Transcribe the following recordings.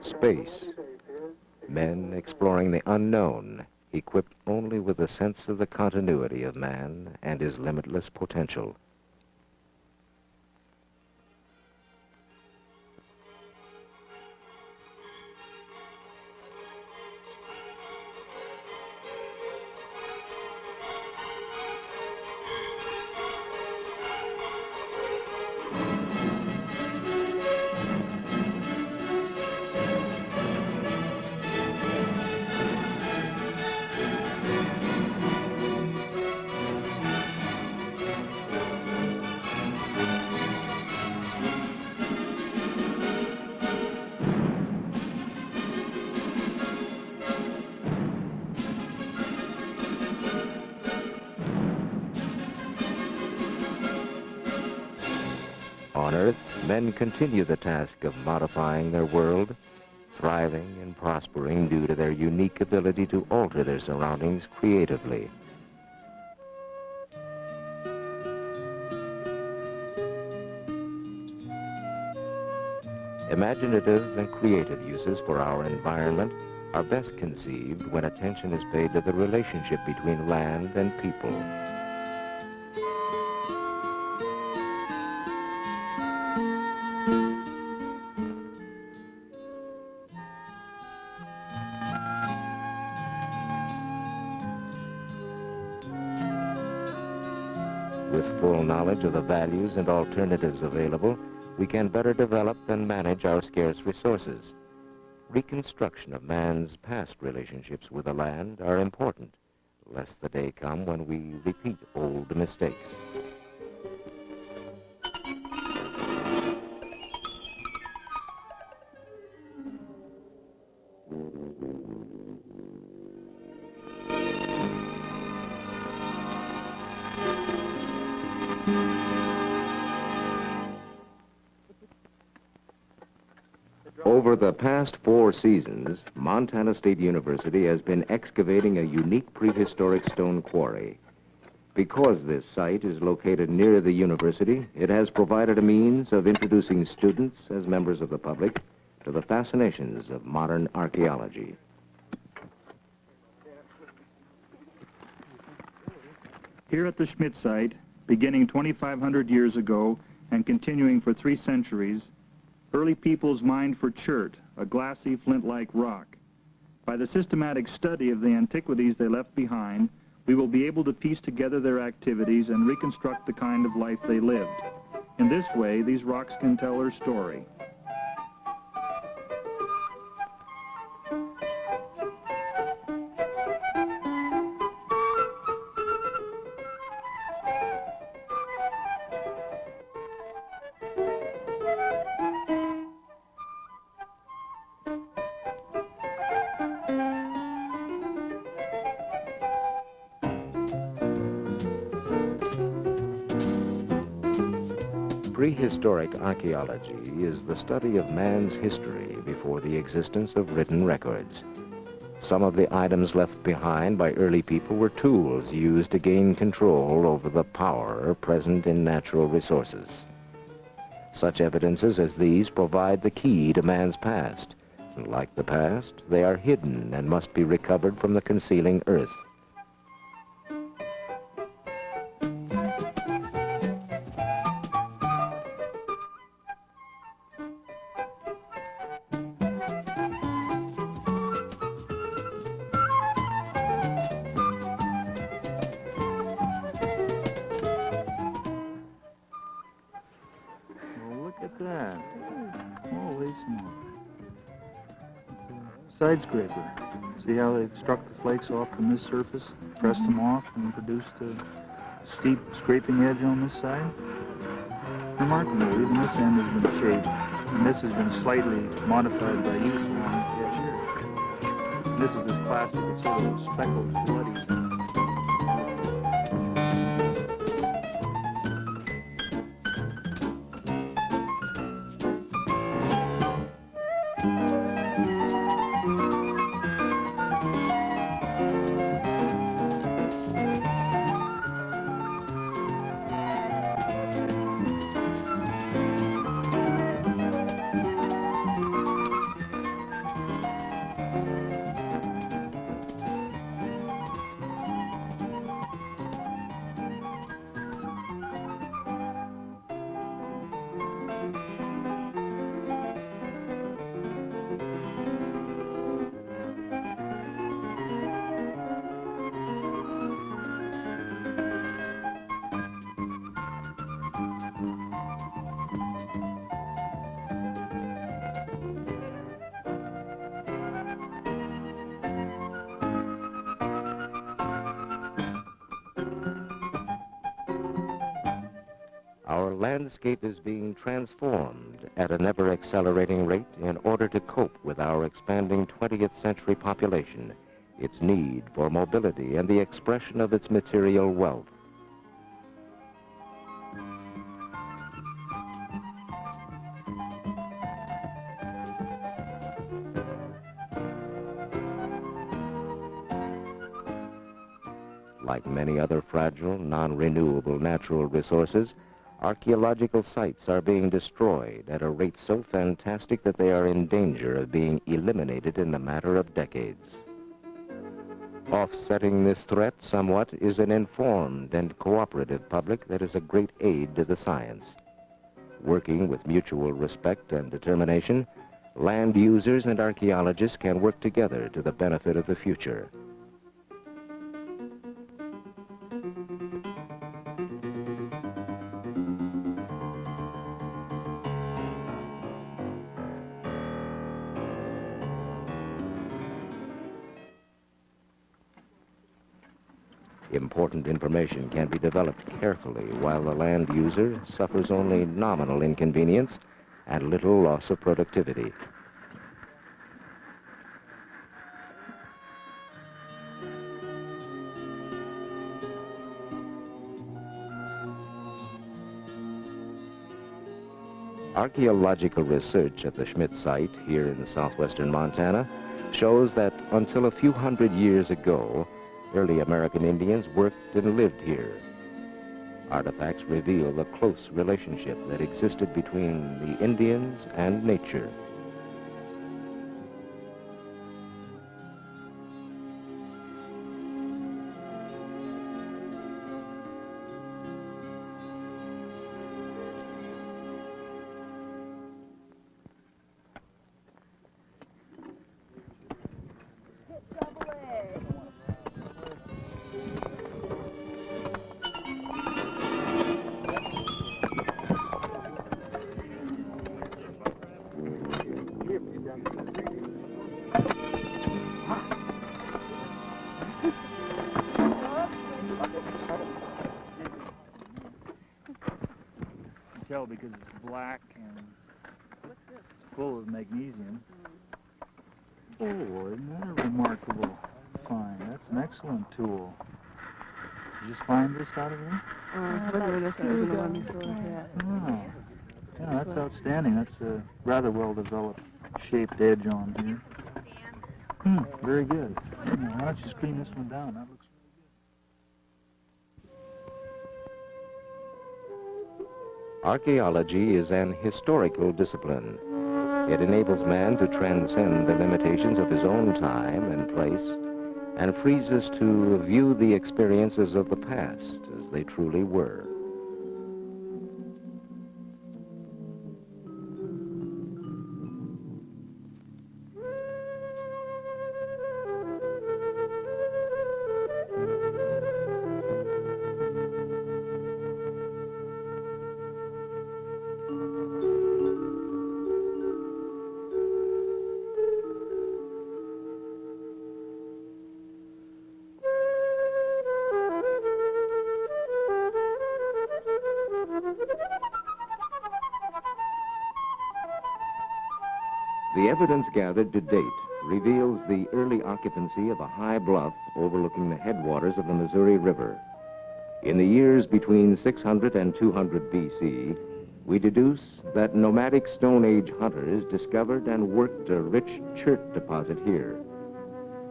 Space. Men exploring the unknown, equipped only with a sense of the continuity of man and his limitless potential. On Earth, men continue the task of modifying their world, thriving and prospering due to their unique ability to alter their surroundings creatively. Imaginative and creative uses for our environment are best conceived when attention is paid to the relationship between land and people. With full knowledge of the values and alternatives available, we can better develop and manage our scarce resources. Reconstruction of man's past relationships with the land are important, lest the day come when we repeat old mistakes. Over the past 4 seasons, Montana State University has been excavating a unique prehistoric stone quarry. Because this site is located near the university, it has provided a means of introducing students as members of the public to the fascinations of modern archaeology. Here at the Schmid site, beginning 2,500 years ago and continuing for 3 centuries, early peoples mined for chert, a glassy flint-like rock. By the systematic study of the antiquities they left behind, we will be able to piece together their activities and reconstruct the kind of life they lived. In this way, these rocks can tell their story. Prehistoric archaeology is the study of man's history before the existence of written records. Some of the items left behind by early people were tools used to gain control over the power present in natural resources. Such evidences as these provide the key to man's past. And like the past, they are hidden and must be recovered from the concealing earth. That. Holy smoke. It's a side scraper. See how they've struck the flakes off from this surface, pressed them off, and produced a steep scraping edge on this side? Remarkable, even this end has been shaped, and this has been slightly modified by use along the edge here. And this is this classic, it's sort of speckled, bloody. Our landscape is being transformed at an ever-accelerating rate in order to cope with our expanding 20th century population, its need for mobility, and the expression of its material wealth. Like many other fragile, non-renewable natural resources, archaeological sites are being destroyed at a rate so fantastic that they are in danger of being eliminated in a matter of decades. Offsetting this threat somewhat is an informed and cooperative public that is a great aid to the science. Working with mutual respect and determination, land users and archaeologists can work together to the benefit of the future. Important information can be developed carefully while the land user suffers only nominal inconvenience and little loss of productivity. Archaeological research at the Schmid site here in southwestern Montana shows that until a few hundred years ago, early American Indians worked and lived here. Artifacts reveal the close relationship that existed between the Indians and nature. Tell because it's black and full of magnesium. Oh, isn't that a remarkable find? That's an excellent tool. Did you just find this out of here? Oh, yeah, that's outstanding. That's a rather well-developed shaped edge on here. Very good. Why don't you screen this one down? That looks Archaeology is an historical discipline. It enables man to transcend the limitations of his own time and place and frees us to view the experiences of the past as they truly were. The evidence gathered to date reveals the early occupancy of a high bluff overlooking the headwaters of the Missouri River. In the years between 600 and 200 BC, we deduce that nomadic Stone Age hunters discovered and worked a rich chert deposit here.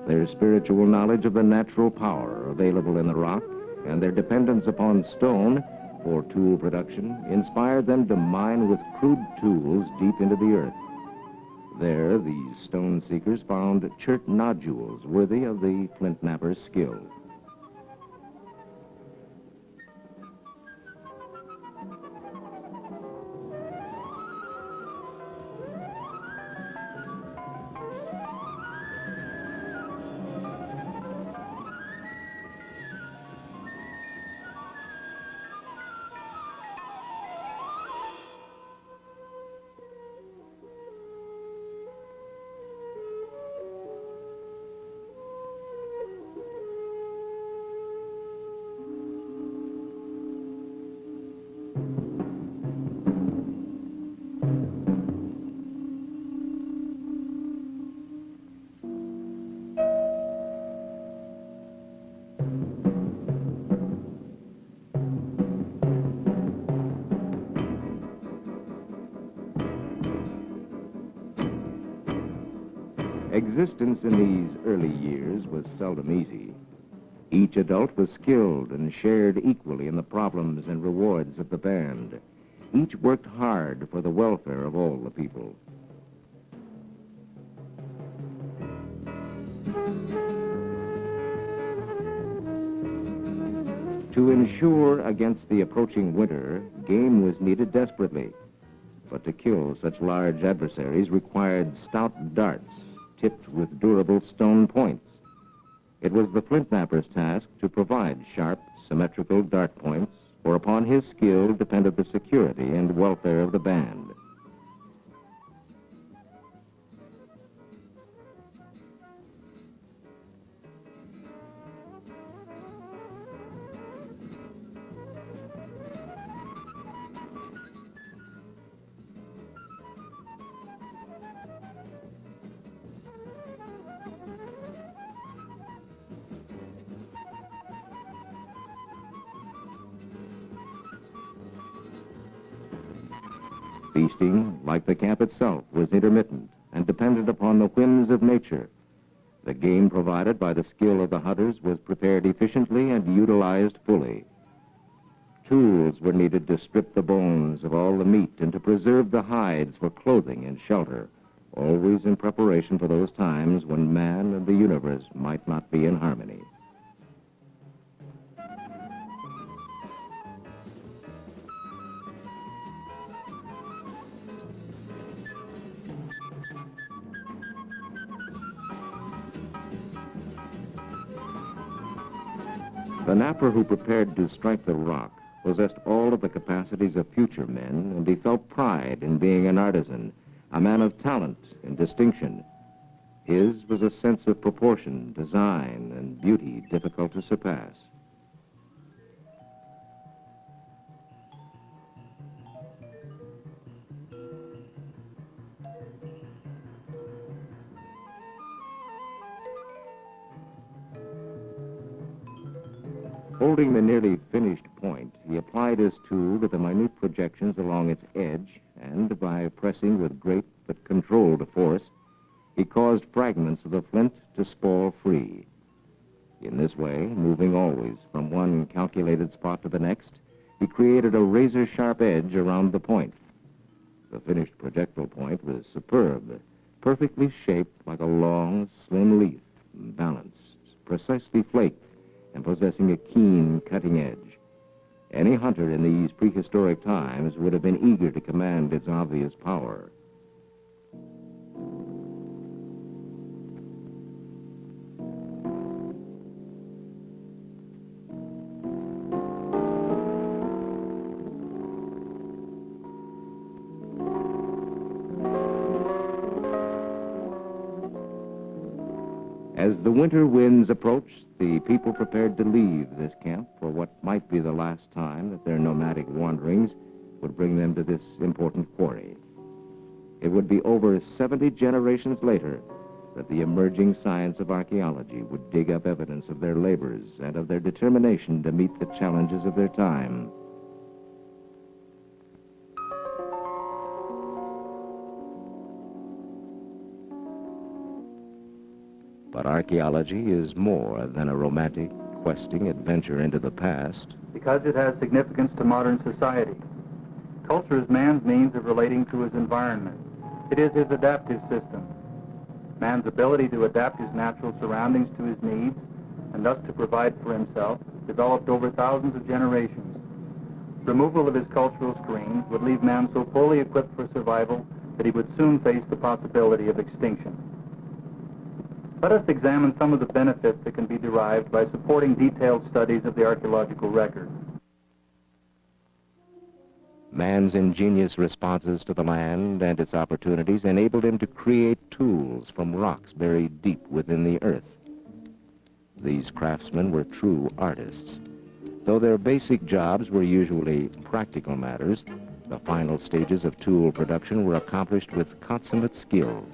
Their spiritual knowledge of the natural power available in the rock and their dependence upon stone for tool production inspired them to mine with crude tools deep into the earth. There, these stone seekers found chert nodules worthy of the flint knapper's skill. Existence in these early years was seldom easy. Each adult was skilled and shared equally in the problems and rewards of the band. Each worked hard for the welfare of all the people. To ensure against the approaching winter, game was needed desperately. But to kill such large adversaries required stout darts tipped with durable stone points. It was the flint knapper's task to provide sharp, symmetrical dart points, for upon his skill depended the security and welfare of the band. Feasting, like the camp itself, was intermittent and depended upon the whims of nature. The game provided by the skill of the hunters was prepared efficiently and utilized fully. Tools were needed to strip the bones of all the meat and to preserve the hides for clothing and shelter, always in preparation for those times when man and the universe might not be in harmony. The napper who prepared to strike the rock possessed all of the capacities of future men, and he felt pride in being an artisan, a man of talent and distinction. His was a sense of proportion, design, and beauty difficult to surpass. Holding the nearly finished point, he applied his tool to the minute projections along its edge, and by pressing with great but controlled force, he caused fragments of the flint to fall free. In this way, moving always from one calculated spot to the next, he created a razor-sharp edge around the point. The finished projectile point was superb, perfectly shaped like a long, slim leaf, balanced, precisely flaked, and possessing a keen cutting edge. Any hunter in these prehistoric times would have been eager to command its obvious power. As the winter winds approached, the people prepared to leave this camp for what might be the last time that their nomadic wanderings would bring them to this important quarry. It would be over 70 generations later that the emerging science of archaeology would dig up evidence of their labors and of their determination to meet the challenges of their time. But archaeology is more than a romantic, questing adventure into the past. Because it has significance to modern society. Culture is man's means of relating to his environment. It is his adaptive system. Man's ability to adapt his natural surroundings to his needs, and thus to provide for himself, developed over thousands of generations. Removal of his cultural screen would leave man so fully equipped for survival that he would soon face the possibility of extinction. Let us examine some of the benefits that can be derived by supporting detailed studies of the archaeological record. Man's ingenious responses to the land and its opportunities enabled him to create tools from rocks buried deep within the earth. These craftsmen were true artists. Though their basic jobs were usually practical matters, the final stages of tool production were accomplished with consummate skill.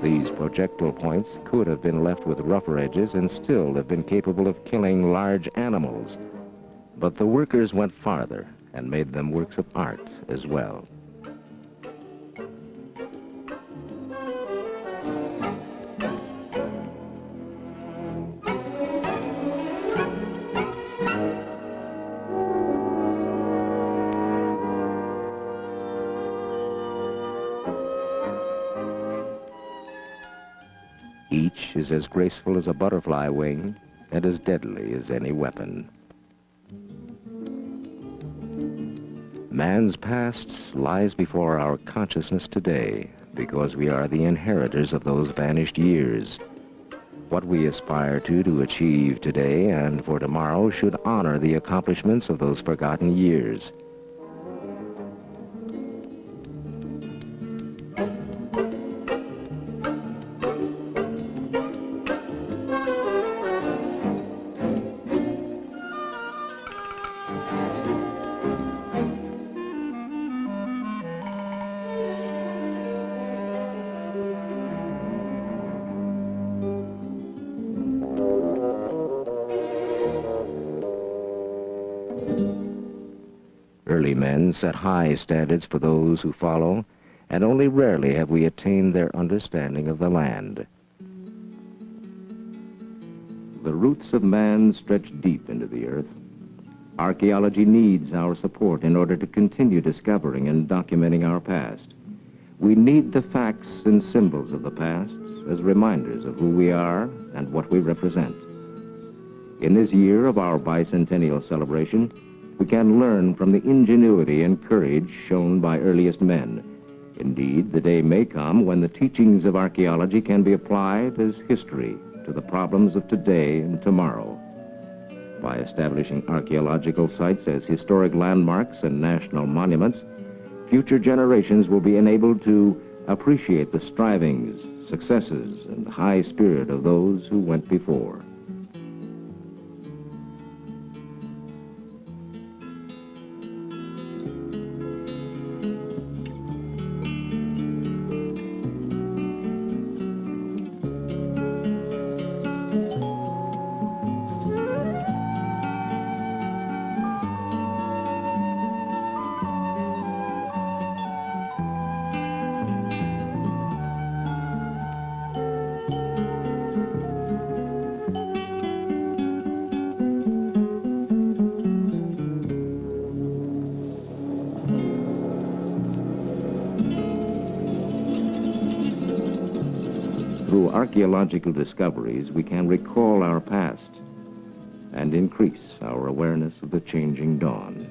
These projectile points could have been left with rougher edges and still have been capable of killing large animals. But the workers went farther and made them works of art as well. Each is as graceful as a butterfly wing and as deadly as any weapon. Man's past lies before our consciousness today because we are the inheritors of those vanished years. What we aspire to achieve today and for tomorrow should honor the accomplishments of those forgotten years. early men set high standards for those who follow, and only rarely have we attained their understanding of the land. The roots of man stretch deep into the earth. Archaeology needs our support in order to continue discovering and documenting our past. We need the facts and symbols of the past as reminders of who we are and what we represent. In this year of our bicentennial celebration, we can learn from the ingenuity and courage shown by earliest men. Indeed, the day may come when the teachings of archaeology can be applied as history to the problems of today and tomorrow. By establishing archaeological sites as historic landmarks and national monuments, future generations will be enabled to appreciate the strivings, successes, and high spirit of those who went before. Through archaeological discoveries, we can recall our past and increase our awareness of the changing dawn.